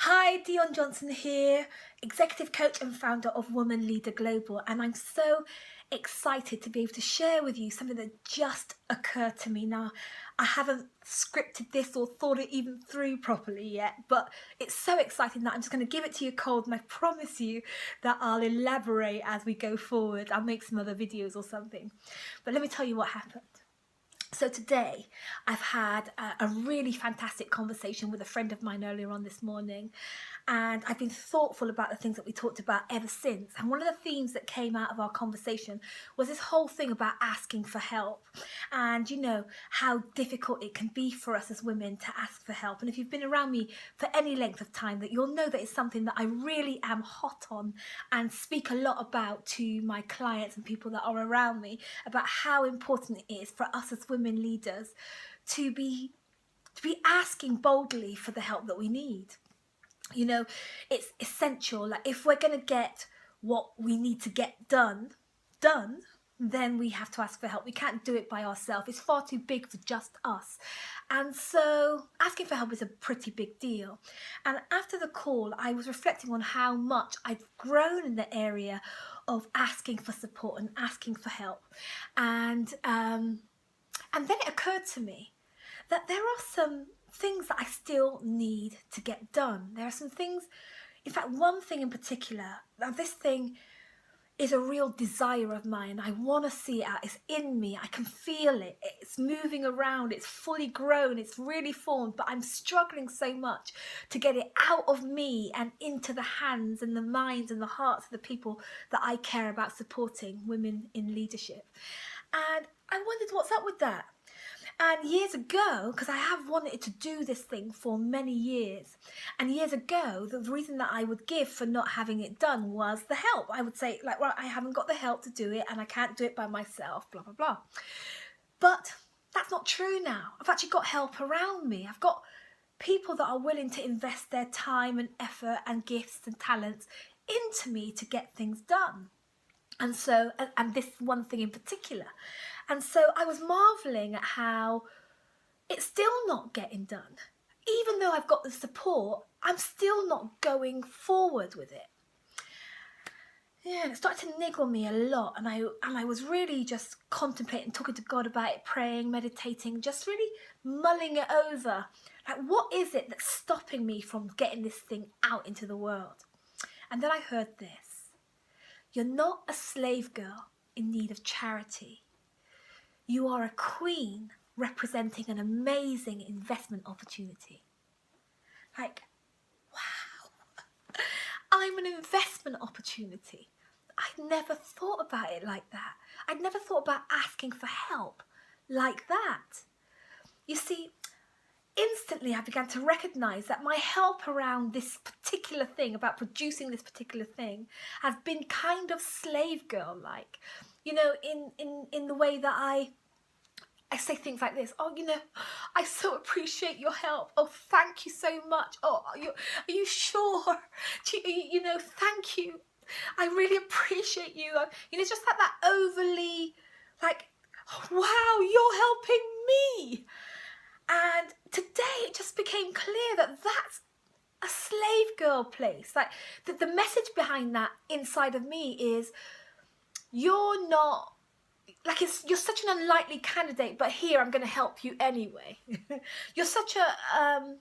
Hi, Dion Johnson here, executive coach and founder of Woman Leader Global, and I'm so excited to be able to share with you something that just occurred to me. Now, I haven't scripted this or thought it even through properly yet, but it's so exciting that I'm just going to give it to you cold, and I promise you that I'll elaborate as we go forward. I'll make some other videos or something. But let me tell you what happened. So today I've had a really fantastic conversation with a friend of mine earlier on this morning, and I've been thoughtful about the things that we talked about ever since. And one of the themes that came out of our conversation was this whole thing about asking for help, and how difficult it can be for us as women to ask for help. And if you've been around me for any length of time, that you'll know that it's something that I really am hot on and speak a lot about to my clients and people that are around me, about how important it is for us as women leaders to be asking boldly for the help that we need. It's essential. Like, if we're going to get what we need to get done, then we have to ask for help. We can't do it by ourselves. It's far too big for just us. And so asking for help is a pretty big deal. And after the call, I was reflecting on how much I've grown in the area of asking for support and asking for help. And then it occurred to me that there are some things that I still need to get done. There are some things, in fact, one thing in particular. Now, this thing is a real desire of mine. I want to see it out. It's in me. I can feel it. It's moving around. It's fully grown. It's really formed. But I'm struggling so much to get it out of me and into the hands and the minds and the hearts of the people that I care about supporting, women in leadership. And I wondered what's up with that. And years ago, because I have wanted to do this thing for many years, and years ago, the reason that I would give for not having it done was the help. I would say, like, well, I haven't got the help to do it, and I can't do it by myself, blah, blah, blah. But that's not true now. I've actually got help around me. I've got people that are willing to invest their time and effort and gifts and talents into me to get things done. And so, and this one thing in particular. And so I was marveling at how it's still not getting done. Even though I've got the support, I'm still not going forward with it. Yeah, and it started to niggle me a lot, and I was really just contemplating, talking to God about it, praying, meditating, just really mulling it over. Like, what is it that's stopping me from getting this thing out into the world? And then I heard this. You're not a slave girl in need of charity. You are a queen representing an amazing investment opportunity. Like, wow, I'm an investment opportunity. I'd never thought about it like that. I'd never thought about asking for help like that. You see, instantly I began to recognize that my help around this particular thing, about producing this particular thing, has been kind of slave girl like. In the way that I say things like this. Oh, I so appreciate your help. Oh, thank you so much. Oh, are you sure? Thank you. I really appreciate you. Just that overly, like, wow, you're helping me. And today it just became clear that that's a slave girl place. Like, the message behind that inside of me is, you're not, like, you're such an unlikely candidate, but here I'm going to help you anyway. You're such a, and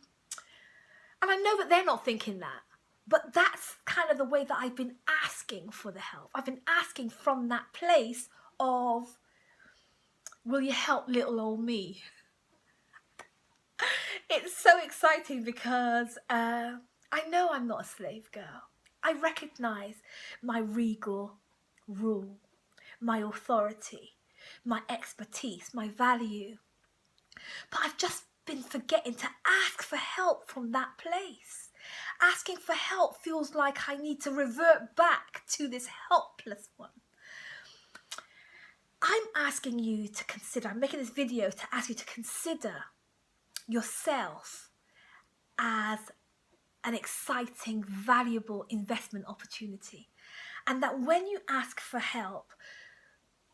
I know that they're not thinking that, but that's kind of the way that I've been asking for the help. I've been asking from that place of, will you help little old me? It's so exciting because I know I'm not a slave girl. I recognise my regal rule, my authority, my expertise, my value. But I've just been forgetting to ask for help from that place. Asking for help feels like I need to revert back to this helpless one. I'm asking you to consider, I'm making this video to ask you to consider yourself as an exciting, valuable investment opportunity. And that when you ask for help,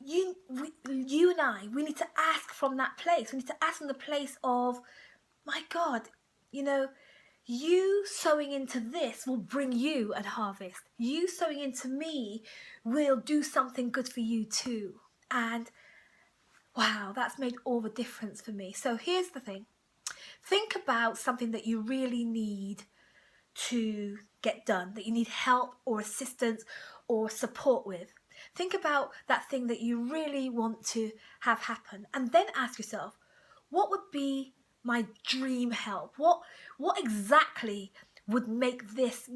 you and I, we need to ask from that place. We need to ask from the place of, my God, you sowing into this will bring you a harvest. You sowing into me will do something good for you too. And wow, that's made all the difference for me. So here's the thing. Think about something that you really need to get done, that you need help or assistance or support with. Think about that thing that you really want to have happen, and then ask yourself, what would be my dream help? What exactly would make this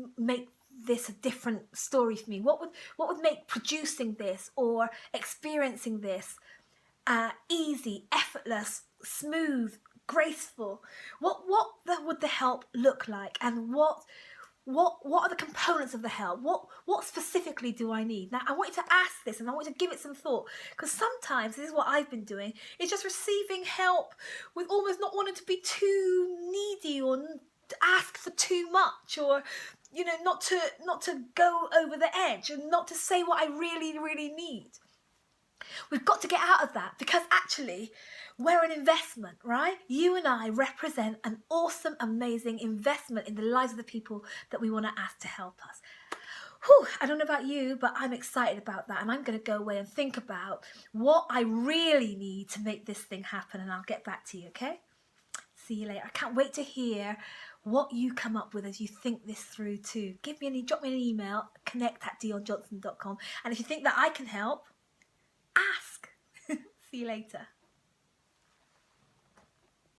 a different story for me? What would make producing this or experiencing this easy, effortless, smooth, graceful? Would the help look like, and what are the components of the help? What specifically do I need? Now I want you to ask this, and I want you to give it some thought, because sometimes this is what I've been doing, is just receiving help with almost not wanting to be too needy or to ask for too much, or not to go over the edge and not to say what I really need. We've got to get out of that, because actually we're an investment, right? You and I represent an awesome, amazing investment in the lives of the people that we want to ask to help us. Whew, I don't know about you, but I'm excited about that, and I'm going to go away and think about what I really need to make this thing happen, and I'll get back to you, okay? See you later. I can't wait to hear what you come up with as you think this through too. Drop me an email, connect@dionjohnson.com, and if you think that I can help, ask. See you later.